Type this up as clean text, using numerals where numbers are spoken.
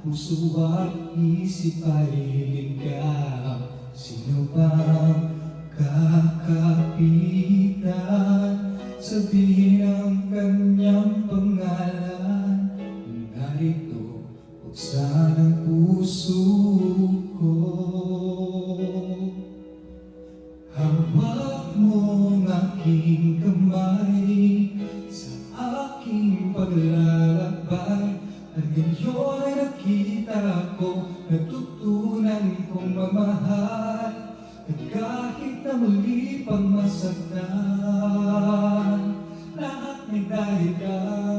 puso at isip ay ligaw. Sino bang kakapitan? Sabihin ang kanyang pangalan. Narito, buksan ang puso ko. Hawak mo ang aking kamay sa aking paglalakbay. At ngayon ay nakita ko, natutunan kong mamahal. At kahit na muli pang masaktan, lahat may dahilan.